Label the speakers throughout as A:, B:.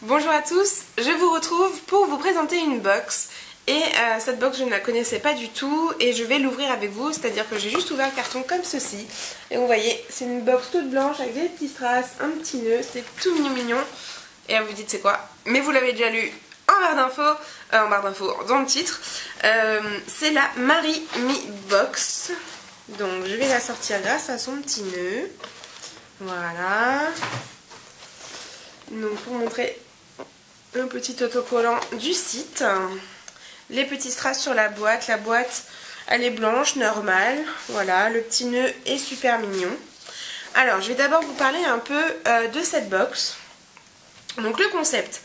A: Bonjour à tous, je vous retrouve pour vous présenter une box. Et cette box je ne la connaissais pas du tout et je vais l'ouvrir avec vous, c'est-à-dire que j'ai juste ouvert le carton comme ceci. Et vous voyez, c'est une box toute blanche avec des petits strass, un petit nœud, c'est tout mignon. Et là vous dites c'est quoi? Mais vous l'avez déjà lu en barre d'infos, dans le titre. C'est la Marie Me Box. Donc je vais la sortir grâce à son petit nœud. Voilà. Donc pour montrer un petit autocollant du site, les petits strass sur la boîte elle est blanche, normale, voilà, le petit nœud est super mignon. Alors je vais d'abord vous parler un peu de cette box. Donc le concept,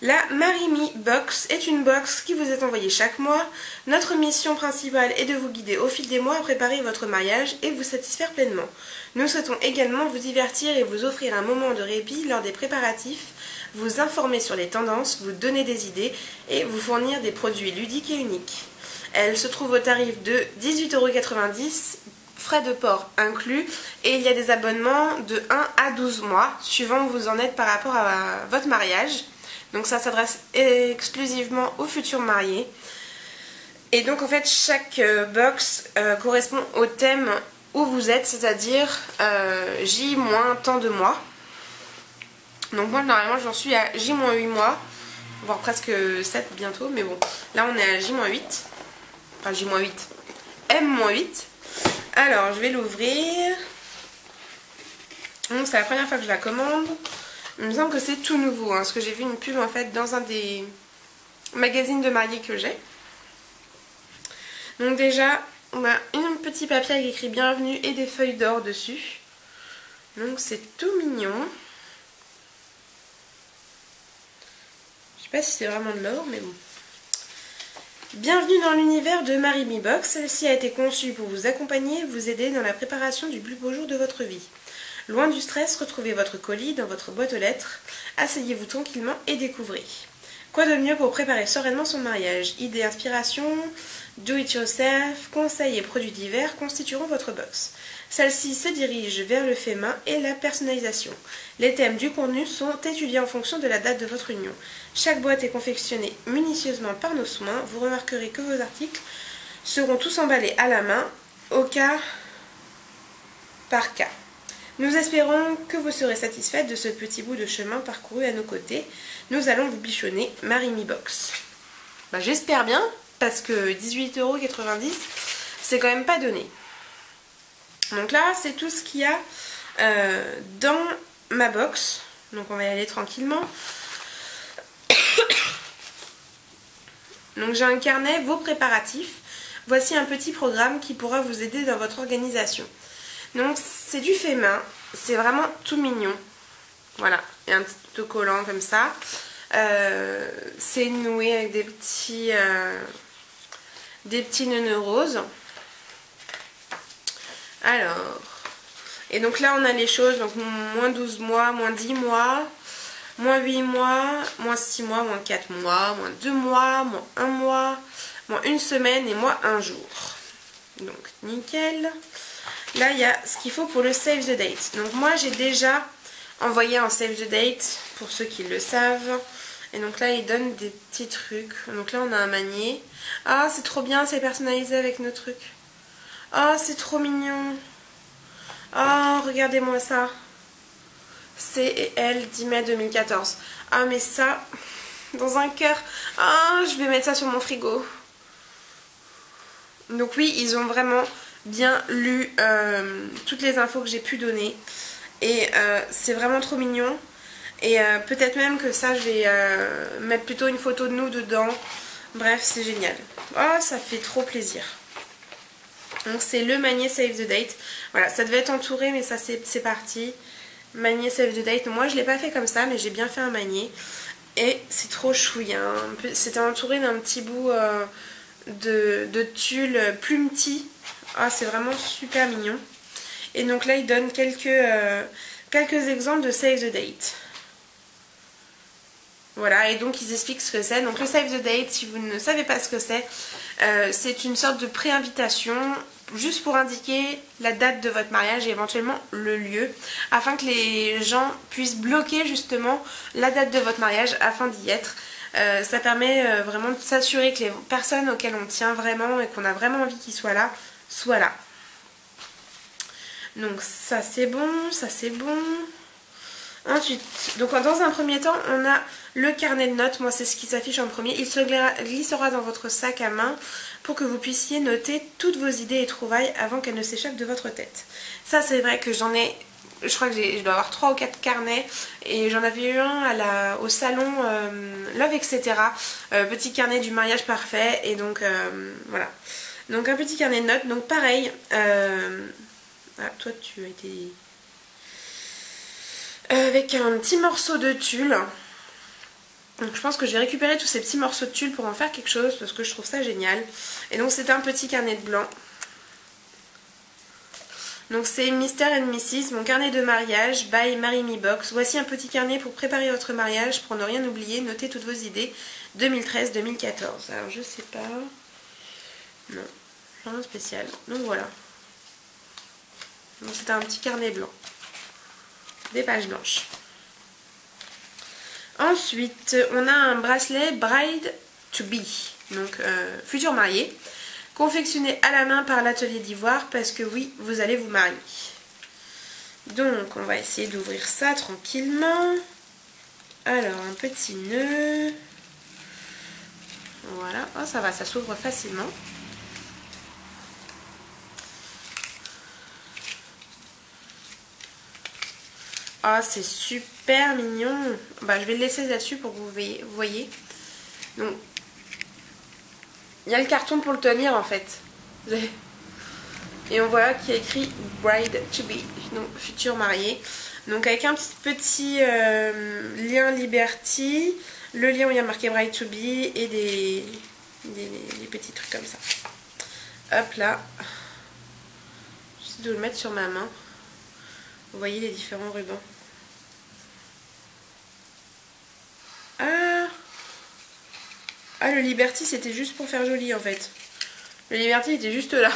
A: la Marie Me Box est une box qui vous est envoyée chaque mois. Notre mission principale est de vous guider au fil des mois à préparer votre mariage et vous satisfaire pleinement. Nous souhaitons également vous divertir et vous offrir un moment de répit lors des préparatifs, vous informer sur les tendances, vous donner des idées et vous fournir des produits ludiques et uniques. Elle se trouve au tarif de 18,90 €, frais de port inclus, et il y a des abonnements de 1 à 12 mois, suivant où vous en êtes par rapport à votre mariage. Donc ça s'adresse exclusivement aux futurs mariés. Et donc en fait chaque box correspond au thème où vous êtes, c'est-à-dire J- tant de mois. Donc moi normalement j'en suis à J-8 mois, voire presque 7 bientôt, mais bon, là on est à J-8, enfin J-8, M-8. Alors je vais l'ouvrir. Donc c'est la première fois que je la commande. Il me semble que c'est tout nouveau, hein, parce que j'ai vu une pub en fait dans un des magazines de mariés que j'ai. Donc déjà on a un petit papier avec écrit bienvenue et des feuilles d'or dessus. Donc c'est tout mignon. Je sais pas si c'est vraiment de l'or, mais bon. Bienvenue dans l'univers de Marie Me Box. Celle-ci a été conçue pour vous accompagner et vous aider dans la préparation du plus beau jour de votre vie. Loin du stress, retrouvez votre colis dans votre boîte aux lettres. Asseyez-vous tranquillement et découvrez. Quoi de mieux pour préparer sereinement son mariage? Idées, inspirations, do it yourself, conseils et produits divers constitueront votre box. Celle-ci se dirige vers le fait main et la personnalisation. Les thèmes du contenu sont étudiés en fonction de la date de votre union. Chaque boîte est confectionnée minutieusement par nos soins. Vous remarquerez que vos articles seront tous emballés à la main, au cas par cas. Nous espérons que vous serez satisfaite de ce petit bout de chemin parcouru à nos côtés. Nous allons vous bichonner Marie Me Box. J'espère bien, parce que 18,90 €, c'est quand même pas donné. Donc là, c'est tout ce qu'il y a dans ma box. Donc on va y aller tranquillement. Donc j'ai un carnet, vos préparatifs. Voici un petit programme qui pourra vous aider dans votre organisation. Donc c'est du fait main, c'est vraiment tout mignon. Voilà, il y a un petit autocollant comme ça. C'est noué avec des petits nœuds roses. Alors, et donc là on a les choses, donc moins 12 mois, moins 10 mois, moins 8 mois, moins 6 mois, moins 4 mois, moins 2 mois, moins 1 mois, moins 1 semaine et moins 1 jour. Donc nickel. Là il y a ce qu'il faut pour le save the date. Donc moi j'ai déjà envoyé un save the date pour ceux qui le savent. Et donc là il donne des petits trucs. Donc là on a un manier. Ah c'est trop bien, c'est personnalisé avec nos trucs. Oh c'est trop mignon. Oh regardez-moi ça. C et L 10 mai 2014. Ah mais ça, dans un cœur. Ah je vais mettre ça sur mon frigo. Donc oui, ils ont vraiment bien lu toutes les infos que j'ai pu donner. Et c'est vraiment trop mignon. Et peut-être même que ça, je vais mettre plutôt une photo de nous dedans. Bref, c'est génial. Oh, ça fait trop plaisir. Donc c'est le manier Save the Date. Voilà, ça devait être entouré, mais ça c'est parti. Manier Save the Date. Moi, je ne l'ai pas fait comme ça, mais j'ai bien fait un manier. Et c'est trop chouille. Hein. C'était entouré d'un petit bout de tulle plus petit. Ah, c'est vraiment super mignon. Et donc là, il donne quelques exemples de Save the Date. Voilà, et donc ils expliquent ce que c'est. Donc le Save the Date, si vous ne savez pas ce que c'est une sorte de pré-invitation juste pour indiquer la date de votre mariage et éventuellement le lieu, afin que les gens puissent bloquer justement la date de votre mariage afin d'y être. Ça permet vraiment de s'assurer que les personnes auxquelles on tient vraiment et qu'on a vraiment envie qu'ils soient là. Donc ça c'est bon, ça c'est bon. Ensuite, donc dans un premier temps, on a le carnet de notes. Moi, c'est ce qui s'affiche en premier. Il se glissera dans votre sac à main pour que vous puissiez noter toutes vos idées et trouvailles avant qu'elles ne s'échappent de votre tête. Ça, c'est vrai que j'en ai... Je crois que je dois avoir 3 ou 4 carnets. Et j'en avais eu un au salon Love, etc. Petit carnet du mariage parfait. Et donc, voilà. Donc, un petit carnet de notes. Donc, pareil. Ah, toi, tu as été... avec un petit morceau de tulle. Donc je pense que je vais récupérer tous ces petits morceaux de tulle pour en faire quelque chose parce que je trouve ça génial. Et donc c'est un petit carnet de blanc. Donc c'est Mr. and Mrs. mon carnet de mariage by Marry Me Box. Voici un petit carnet pour préparer votre mariage, pour ne rien oublier, notez toutes vos idées 2013-2014. Alors je sais pas. Non, rien de spécial. Donc voilà. Donc c'est un petit carnet blanc. Des pages blanches. Ensuite, on a un bracelet Bride to Be, donc futur marié, confectionné à la main par l'atelier d'ivoire parce que oui, vous allez vous marier. Donc, on va essayer d'ouvrir ça tranquillement. Alors, un petit nœud. Voilà, oh, ça va, ça s'ouvre facilement. Ah, c'est super mignon. Bah, je vais le laisser là-dessus pour que vous voyez. Donc, il y a le carton pour le tenir en fait. Et on voit qu'il y a écrit Bride to Be, donc futur marié. Donc avec un petit lien Liberty, le lien où il y a marqué Bride to Be et des petits trucs comme ça. Hop là. J'essaie de le mettre sur ma main. Vous voyez les différents rubans. Ah, le Liberty c'était juste pour faire joli en fait. Le Liberty était juste là.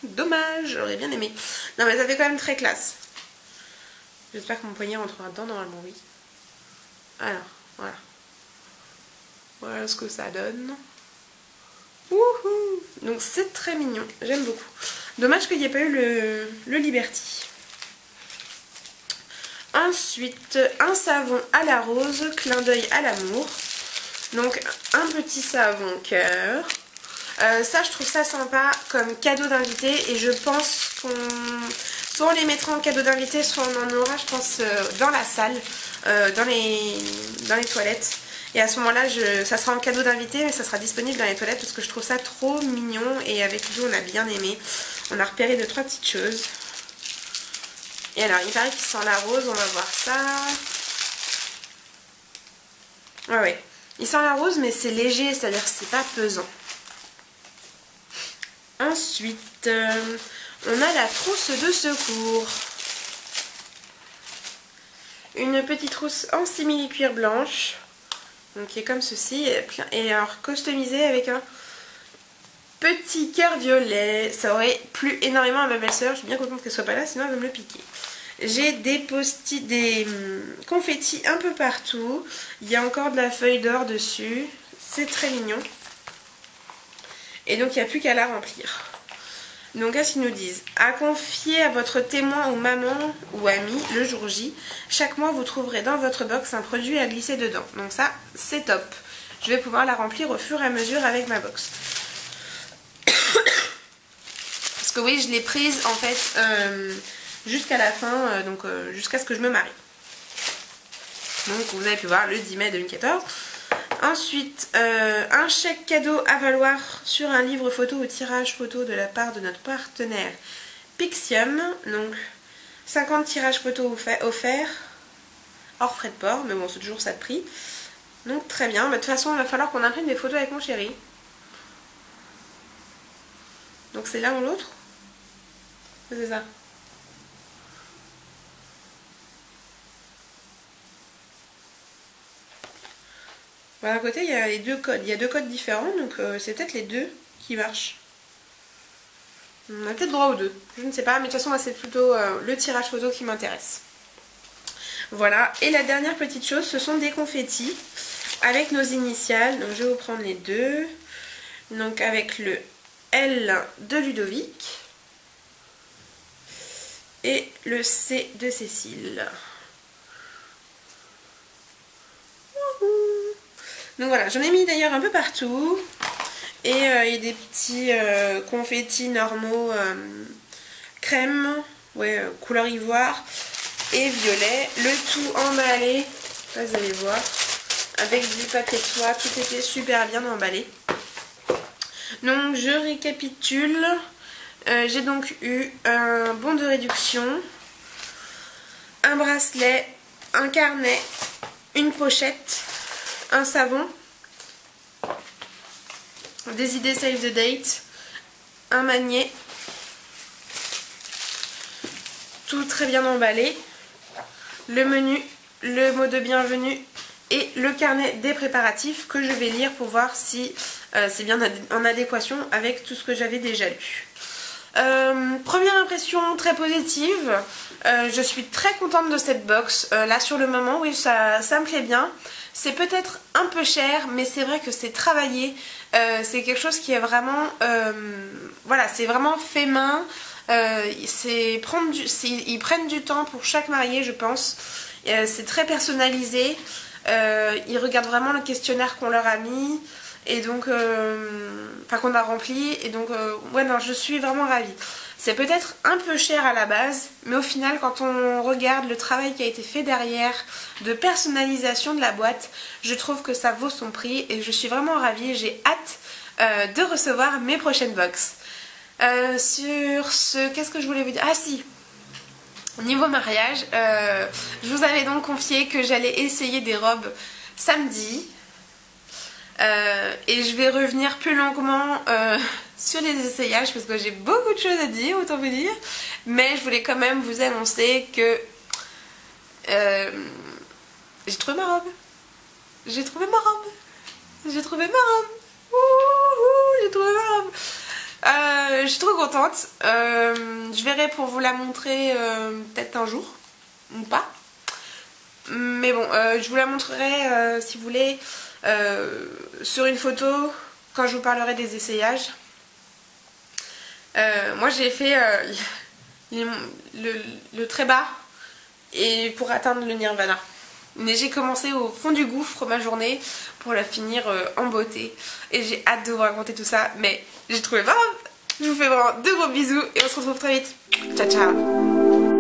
A: Dommage, j'aurais bien aimé. Non mais ça fait quand même très classe. J'espère que mon poignet rentrera dedans, normalement oui. Alors, voilà. Voilà ce que ça donne. Wouhou! Donc c'est très mignon, j'aime beaucoup. Dommage qu'il n'y ait pas eu le Liberty. Ensuite, un savon à la rose, clin d'œil à l'amour. Donc un petit savon cœur. Ça je trouve ça sympa comme cadeau d'invité et je pense qu'on soit on les mettra en cadeau d'invité, soit on en aura je pense dans la salle, dans les toilettes. Et à ce moment là ça sera en cadeau d'invité mais ça sera disponible dans les toilettes parce que je trouve ça trop mignon et avec Lou on a bien aimé. On a repéré 2-3 petites choses. Et alors il paraît qu'il sent la rose, on va voir ça. Ouais. Il sent la rose mais c'est léger, c'est-à-dire que c'est pas pesant. Ensuite, on a la trousse de secours. Une petite trousse en simili-cuir blanche. Donc qui est comme ceci. Et alors customisée avec un petit cœur violet. Ça aurait plu énormément à ma belle-sœur. Je suis bien contente qu'elle soit pas là, sinon elle va me le piquer. J'ai des confettis un peu partout. Il y a encore de la feuille d'or dessus. C'est très mignon. Et donc il n'y a plus qu'à la remplir. Donc qu'est-ce qu'ils nous disent? À confier à votre témoin ou maman ou ami le jour J. Chaque mois vous trouverez dans votre box un produit à glisser dedans. Donc ça c'est top. Je vais pouvoir la remplir au fur et à mesure avec ma box. Parce que oui je l'ai prise en fait jusqu'à la fin, donc jusqu'à ce que je me marie. Donc vous avez pu voir le 10 mai 2014. Ensuite, un chèque cadeau à valoir sur un livre photo ou tirage photo de la part de notre partenaire Pixium. Donc 50 tirages photos offerts, hors frais de port, mais bon c'est toujours ça de prix. Donc très bien, mais de toute façon il va falloir qu'on imprime des photos avec mon chéri. Donc c'est l'un ou l'autre? C'est ça. Voilà, à côté, il y a les deux codes. Il y a deux codes différents, donc c'est peut-être les deux qui marchent. On a peut-être droit aux deux, je ne sais pas, mais de toute façon moi c'est plutôt le tirage photo qui m'intéresse. Voilà, et la dernière petite chose, ce sont des confettis avec nos initiales. Donc je vais vous prendre les deux. Donc avec le L de Ludovic et le C de Cécile. Donc voilà, j'en ai mis d'ailleurs un peu partout. Et il y a des petits confettis normaux crème, ouais, couleur ivoire et violet. Le tout emballé, là, vous allez voir, avec du papier de soie. Tout était super bien emballé. Donc je récapitule. J'ai donc eu un bon de réduction, un bracelet, un carnet, une pochette, un savon, des idées save the date, un magnet, tout très bien emballé, le menu, le mot de bienvenue et le carnet des préparatifs que je vais lire pour voir si c'est bien en adéquation avec tout ce que j'avais déjà lu. Première impression très positive, je suis très contente de cette box. Là sur le moment, oui, ça me plaît bien. C'est peut-être un peu cher, mais c'est vrai que c'est travaillé. C'est quelque chose qui est vraiment, voilà, c'est vraiment fait main. Ils prennent du temps pour chaque marié, je pense. C'est très personnalisé. Ils regardent vraiment le questionnaire qu'on leur a mis. Et donc, enfin qu'on a rempli. Et donc, ouais, non, je suis vraiment ravie. C'est peut-être un peu cher à la base, mais au final, quand on regarde le travail qui a été fait derrière, de personnalisation de la boîte, je trouve que ça vaut son prix et je suis vraiment ravie. J'ai hâte de recevoir mes prochaines box. Sur ce, qu'est-ce que je voulais vous dire? Ah si, niveau mariage, je vous avais donc confié que j'allais essayer des robes samedi. Et je vais revenir plus longuement sur les essayages parce que j'ai beaucoup de choses à dire, autant vous dire. Mais je voulais quand même vous annoncer que j'ai trouvé ma robe. J'ai trouvé ma robe. J'ai trouvé ma robe. J'ai trouvé ma robe. Je suis trop contente. Je verrai pour vous la montrer peut-être un jour ou pas. Mais bon, je vous la montrerai si vous voulez sur une photo quand je vous parlerai des essayages. Moi j'ai fait le très bas et pour atteindre le nirvana. Mais j'ai commencé au fond du gouffre ma journée pour la finir en beauté. Et j'ai hâte de vous raconter tout ça. Mais j'ai trouvé ma robe. Je vous fais vraiment de gros bisous et on se retrouve très vite. Ciao ciao.